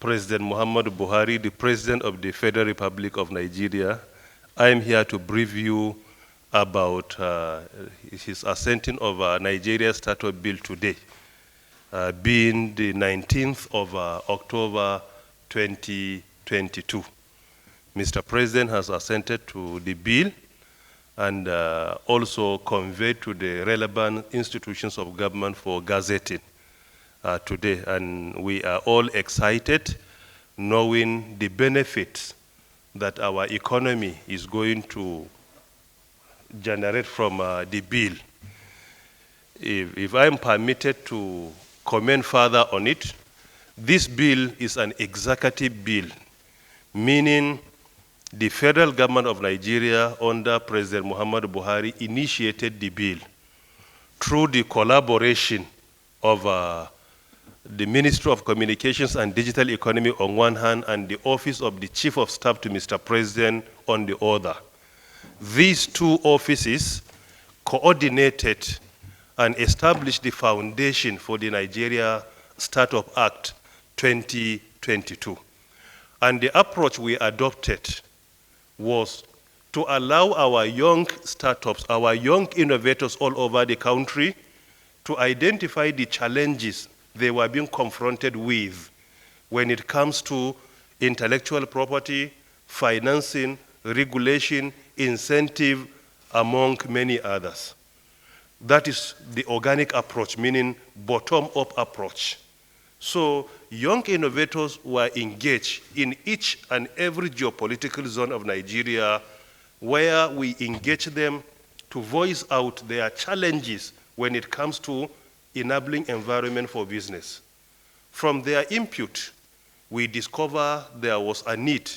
President Muhammadu Buhari, the President of the Federal Republic of Nigeria. I am here to brief you about his assenting of Nigeria's Startup Bill today, being the 19th of October 2022. Mr. President has assented to the bill and also conveyed to the relevant institutions of government for gazetting today. And we are all excited knowing the benefits that our economy is going to generate from the bill. If I'm permitted to comment further on it, this bill is an executive bill, meaning the federal government of Nigeria under President Muhammadu Buhari initiated the bill through the collaboration of the Ministry of Communications and Digital Economy on one hand and the Office of the Chief of Staff to Mr. President on the other. These two offices coordinated and established the foundation for the Nigeria Startup Act 2022. And the approach we adopted was to allow our young startups, our young innovators all over the country to identify the challenges they were being confronted with when it comes to intellectual property, financing, regulation, incentive, among many others. That is the organic approach, meaning bottom-up approach. So young innovators were engaged in each and every geopolitical zone of Nigeria where we engage them to voice out their challenges when it comes to enabling environment for business. From their input, we discover there was a need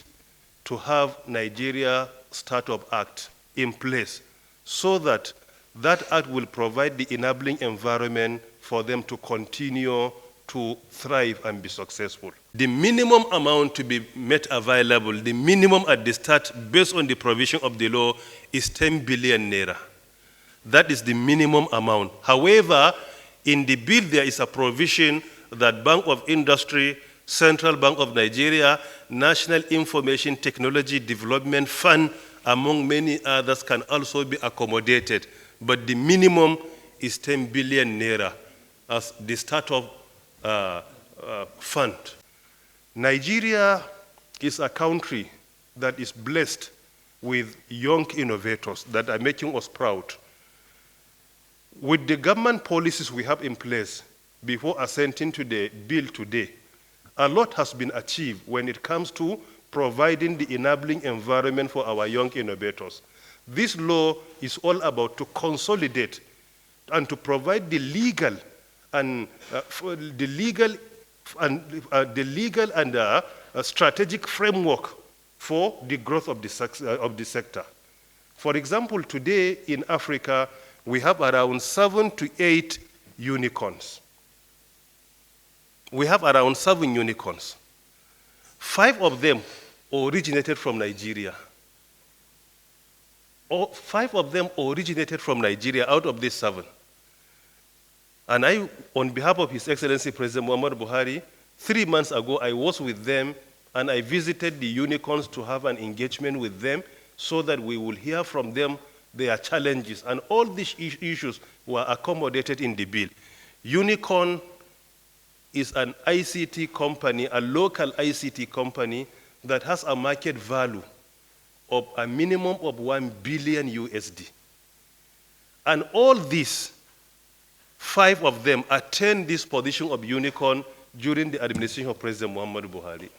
to have Nigeria Startup Act in place so that that act will provide the enabling environment for them to continue to thrive and be successful. The minimum amount to be made available, the minimum at the start based on the provision of the law is 10 billion naira. That is the minimum amount. However, in the bill there is a provision that Bank of Industry, Central Bank of Nigeria, National Information Technology Development Fund, among many others, can also be accommodated. But the minimum is 10 billion naira as the startup fund. Nigeria is a country that is blessed with young innovators that are making us proud. With the government policies we have in place before assenting to the bill today, a lot has been achieved when it comes to providing the enabling environment for our young innovators. This law is all about to consolidate and to provide the legal and strategic framework for the growth of the sector. For example, today in Africa, we have around 7 to 8 unicorns. We have around 7 unicorns. 5 of them originated from Nigeria. 5 of them originated from Nigeria out of these 7. And I, on behalf of His Excellency President Muhammadu Buhari, 3 months ago, I was with them and I visited the unicorns to have an engagement with them so that we will hear from them their challenges. And all these issues were accommodated in the bill. Unicorn is an ICT company, a local ICT company that has a market value of a minimum of 1 billion USD. And all these, 5 of them attained this position of unicorn during the administration of President Muhammadu Buhari.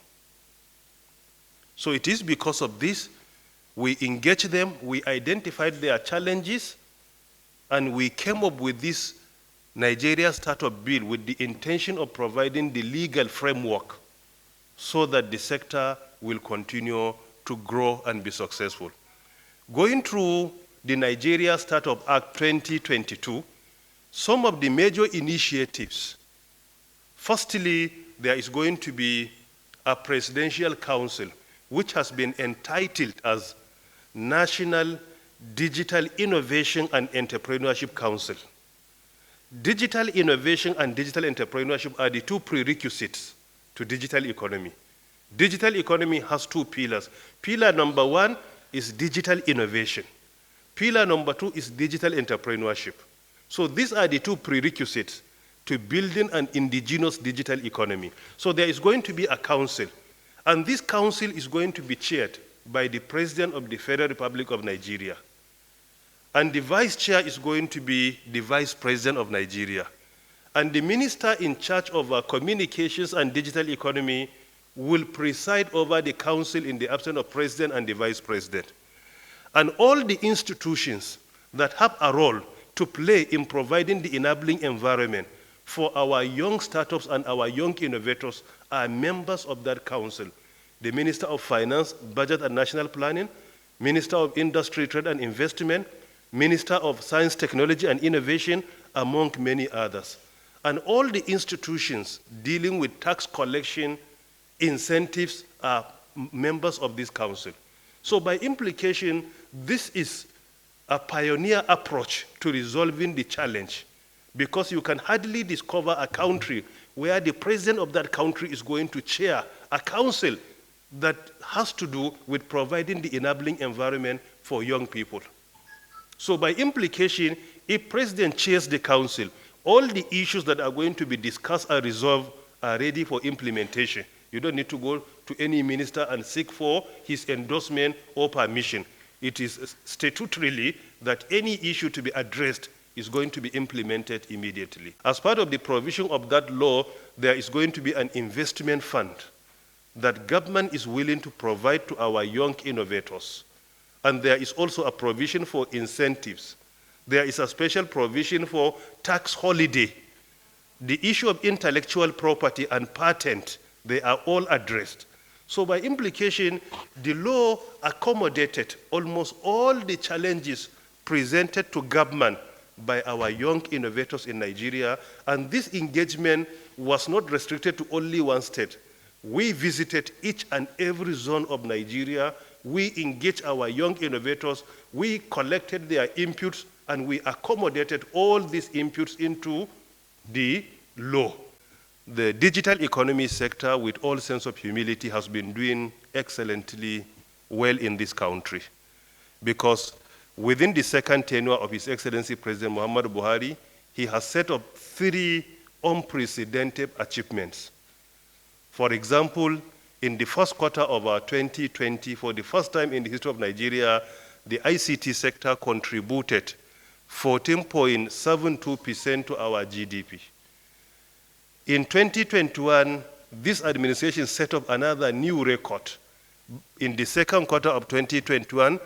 So it is because of this, we engaged them, we identified their challenges, and we came up with this Nigeria Startup Bill with the intention of providing the legal framework so that the sector will continue to grow and be successful. Going through the Nigeria Startup Act 2022, some of the major initiatives. Firstly, there is going to be a presidential council which has been entitled as National Digital Innovation and Entrepreneurship Council. Digital innovation and digital entrepreneurship are the two prerequisites to digital economy. Digital economy has two pillars. Pillar number one is digital innovation. Pillar number two is digital entrepreneurship. So these are the two prerequisites to building an indigenous digital economy. So there is going to be a council, and this council is going to be chaired by the President of the Federal Republic of Nigeria. And the vice chair is going to be the Vice President of Nigeria. And the minister in charge of communications and digital economy will preside over the council in the absence of president and the vice president. And all the institutions that have a role to play in providing the enabling environment for our young startups and our young innovators are members of that council. The Minister of Finance, Budget and National Planning, Minister of Industry, Trade and Investment, Minister of Science, Technology and Innovation, among many others. And all the institutions dealing with tax collection, incentives are members of this council. So by implication, this is a pioneer approach to resolving the challenge, because you can hardly discover a country where the president of that country is going to chair a council that has to do with providing the enabling environment for young people. So by implication, if president chairs the council, all the issues that are going to be discussed and resolved are ready for implementation. You don't need to go to any minister and seek for his endorsement or permission. It is statutorily that any issue to be addressed is going to be implemented immediately. As part of the provision of that law, there is going to be an investment fund that government is willing to provide to our young innovators. And there is also a provision for incentives. There is a special provision for tax holiday. The issue of intellectual property and patent, they are all addressed. So by implication, the law accommodated almost all the challenges presented to government by our young innovators in Nigeria, and this engagement was not restricted to only one state. We visited each and every zone of Nigeria. We engaged our young innovators. We collected their inputs, and we accommodated all these inputs into the law. The digital economy sector, with all sense of humility, has been doing excellently well in this country, because within the second tenure of His Excellency President Muhammadu Buhari, he has set up 3 unprecedented achievements. For example, in the first quarter of 2020, for the first time in the history of Nigeria, the ICT sector contributed 14.72% to our GDP. In 2021, this administration set up another new record in the second quarter of 2021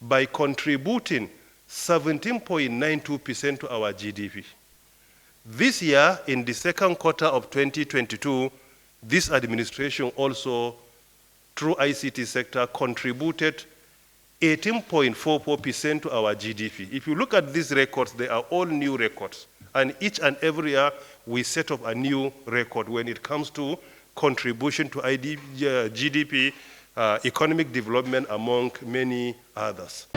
by contributing 17.92% to our GDP. This year, in the second quarter of 2022, this administration also, through ICT sector, contributed 18.44% to our GDP. If you look at these records, they are all new records. And each and every year, we set up a new record when it comes to contribution to GDP, economic development, among many others.